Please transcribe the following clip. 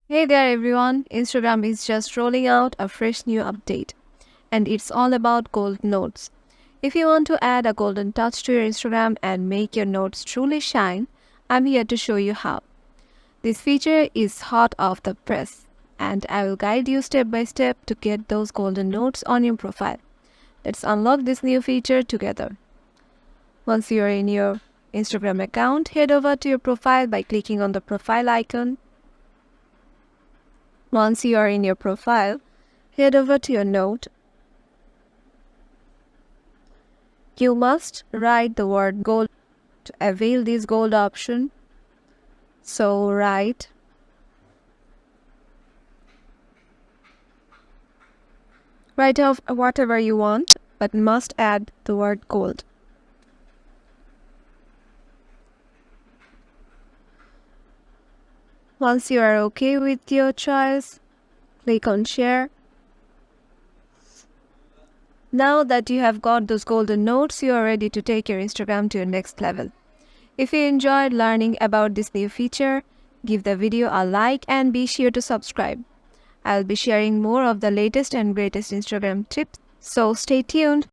Hey there everyone, Instagram is just rolling out a fresh new update and it's all about gold notes. If you want to add a golden touch to your Instagram and make your notes truly shine, I'm here to show you how. This feature is hot off the press and I will guide you step by step to get those golden notes on your profile. Let's unlock this new feature together. Once you are in your Instagram account, head over to your profile by clicking on the profile icon. Once you are in your profile, head over to your note. You must write the word gold to avail this gold option. So write off whatever you want, but must add the word gold. Once you are okay with your choice, click on share. Now that you have got those golden notes, you are ready to take your Instagram to your next level. If you enjoyed learning about this new feature, give the video a like and be sure to subscribe. I'll be sharing more of the latest and greatest Instagram tips, so stay tuned.